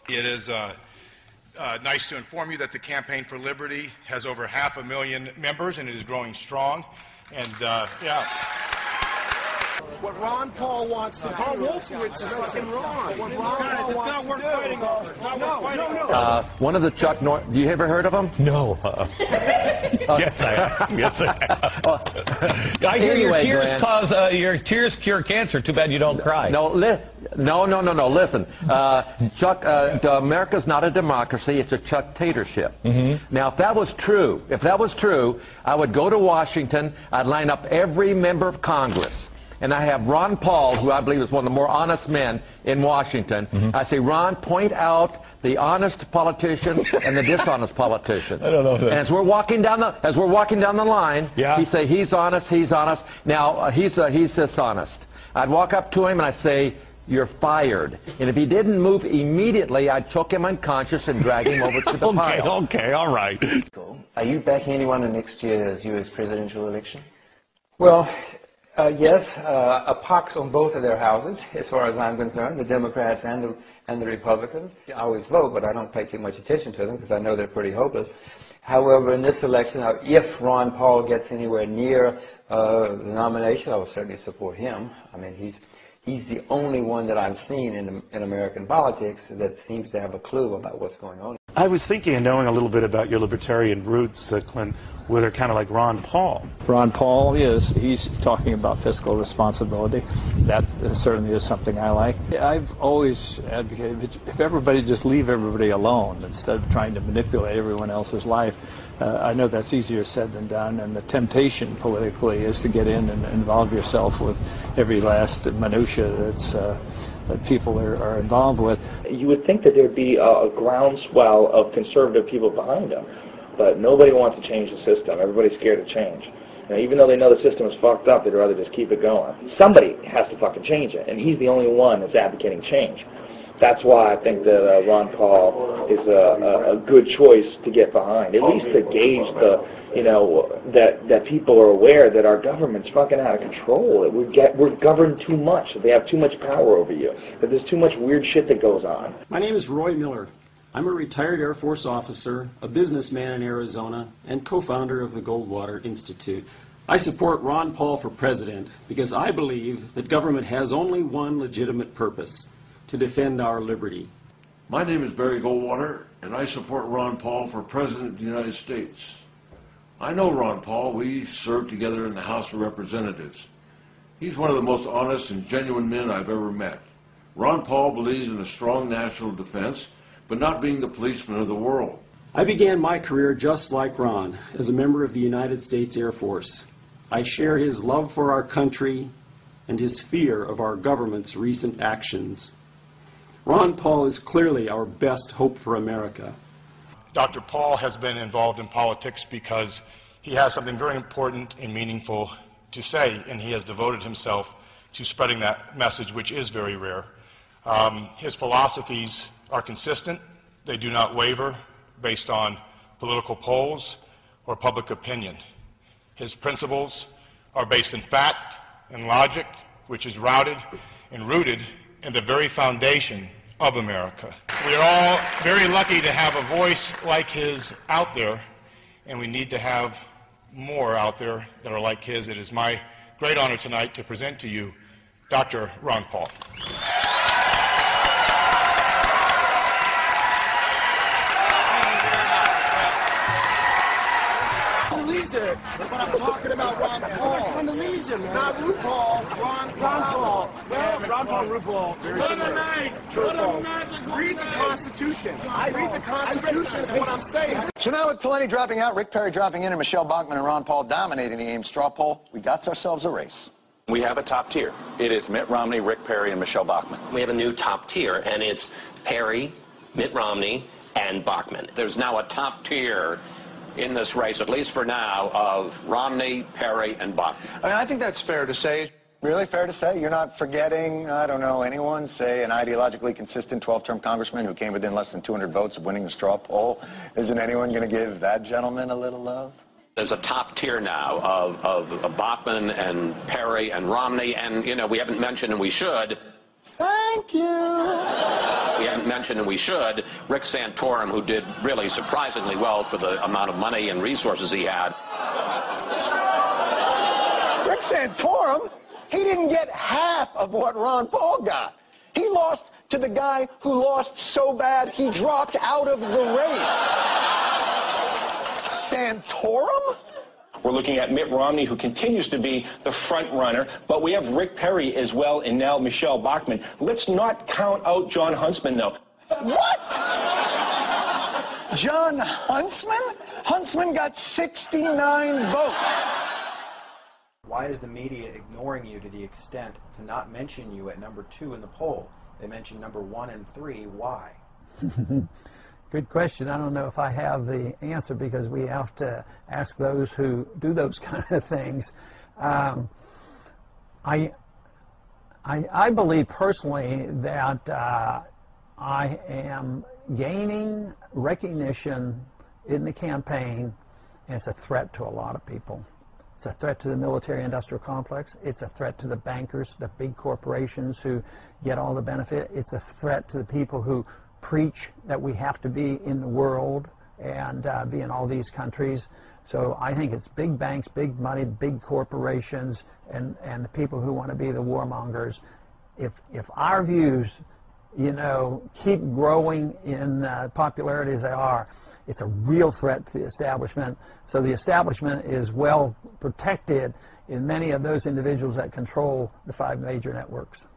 It is nice to inform you that the Campaign for Liberty has over 500,000 members, and it is growing strong. And yeah. What Ron Paul wants to do. Paul Wolfowitz is fucking wrong. What Ron Paul wants to do. No. One of the Chuck Norris. Do you ever heard of him? No. Yes, I have. Yes, I have. I hear Anyway, your tears cure cancer. Too bad you don't cry. No. Listen, Chuck. America's not a democracy. It's a Chuck-tatorship. Now, if that was true, I would go to Washington. I'd line up every member of Congress. And I have Ron Paul, who I believe is one of the more honest men in Washington. I say, Ron, point out the honest politicians and the dishonest politicians. I don't know that. And as we're walking down the line, yeah. he say he's honest. Now he's dishonest. I'd walk up to him and I'd say, you're fired. And if he didn't move immediately, I'd choke him unconscious and drag him over to the pile. Okay, all right. Are you backing anyone in next year's U.S. presidential election? Well, yes, a pox on both of their houses, as far as I'm concerned, the Democrats and the Republicans. I always vote, but I don't pay too much attention to them because I know they're pretty hopeless. However, in this election, if Ron Paul gets anywhere near the nomination, I will certainly support him. I mean, he's the only one that I've seen in American politics that seems to have a clue about what's going on. I was thinking and knowing a little bit about your libertarian roots, Clint, where they're kind of like Ron Paul. Ron Paul he's talking about fiscal responsibility. That certainly is something I like. I've always advocated if everybody just leave everybody alone instead of trying to manipulate everyone else's life. I know that's easier said than done, and the temptation politically is to get in and involve yourself with every last minutia that people are involved with. You would think that there would be a groundswell of conservative people behind them, but nobody wants to change the system. Everybody's scared of change. Now, even though they know the system is fucked up, they'd rather just keep it going. Somebody has to fucking change it, and he's the only one that's advocating change. That's why I think that Ron Paul is a good choice to get behind, at least to gauge the, that people are aware that our government's fucking out of control, that we're governed too much, that they have too much power over you, that there's too much weird shit that goes on. My name is Roy Miller. I'm a retired Air Force officer, a businessman in Arizona, and co-founder of the Goldwater Institute. I support Ron Paul for president because I believe that government has only one legitimate purpose: to defend our liberty. My name is Barry Goldwater, and I support Ron Paul for President of the United States. I know Ron Paul. We served together in the House of Representatives. He's one of the most honest and genuine men I've ever met. Ron Paul believes in a strong national defense, but not being the policeman of the world. I began my career just like Ron, as a member of the United States Air Force. I share his love for our country and his fear of our government's recent actions. Ron Paul is clearly our best hope for America. Dr. Paul has been involved in politics because he has something very important and meaningful to say, and he has devoted himself to spreading that message, which is very rare. His philosophies are consistent. They do not waver based on political polls or public opinion. His principles are based in fact and logic, which is rooted in the very foundation of America. We are all very lucky to have a voice like his out there, and we need to have more out there that are like his. It is my great honor tonight to present to you Dr. Ron Paul. But I'm talking about Ron Paul. Condoleezza, man. Not RuPaul. Ron Paul. Well, Ron Paul, RuPaul. What a night. True or false? Read the Constitution. Read the Constitution is what I'm saying. So now with Paletti dropping out, Rick Perry dropping in, and Michelle Bachmann and Ron Paul dominating the Ames straw poll, we got ourselves a race. We have a top tier. It is Mitt Romney, Rick Perry, and Michelle Bachmann. We have a new top tier, and it's Perry, Mitt Romney, and Bachmann. There's now a top tier in this race, at least for now, of Romney, Perry, and Bachmann. I mean, I think that's fair to say. Really fair to say? You're not forgetting, I don't know, anyone, say an ideologically consistent 12-term congressman who came within less than 200 votes of winning the straw poll? Isn't anyone going to give that gentleman a little love? There's a top tier now of Bachmann and Perry and Romney, and, we haven't mentioned, and we should, Thank you. We haven't mentioned, and we should, Rick Santorum, who did really surprisingly well for the amount of money and resources he had. Rick Santorum, he didn't get half of what Ron Paul got. He lost to the guy who lost so bad he dropped out of the race. Santorum? We're looking at Mitt Romney, who continues to be the front runner, but we have Rick Perry as well, and now Michelle Bachmann. Let's not count out John Huntsman, though. What? John Huntsman? Huntsman got 69 votes. Why is the media ignoring you to the extent to not mention you at number 2 in the poll? They mention number 1 and 3. Why? Good question. I don't know if I have the answer because we have to ask those who do those kind of things. I believe personally that I am gaining recognition in the campaign, and it's a threat to a lot of people. It's a threat to the military-industrial complex. It's a threat to the bankers, the big corporations who get all the benefit. It's a threat to the people who preach that we have to be in the world and be in all these countries. So I think it's big banks, big money, big corporations, and the people who want to be the warmongers. If our views, you know, keep growing in popularity as they are, it's a real threat to the establishment. So the establishment is well protected in many of those individuals that control the 5 major networks.